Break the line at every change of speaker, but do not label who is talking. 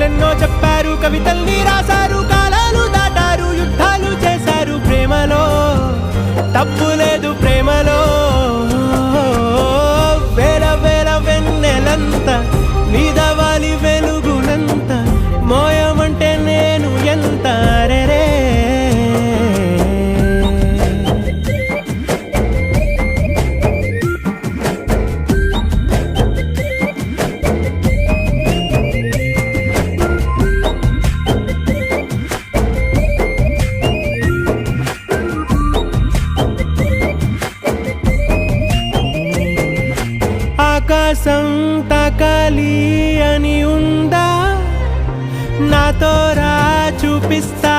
కథలెన్నో చెప్పారు, కవితల్ని రాశారు, కాలాలు దాటారు, యుద్ధాలు చేశారు. ప్రేమలో తప్పు లేదు, ప్రేమలో వేల వేల వెన్నెలంత నీదవాలి వెలుగునంత మోయమంటే నేను ఎంత రే. ఆకాశం తాకాలి అని ఉందా, నాతో రా చూపిస్తా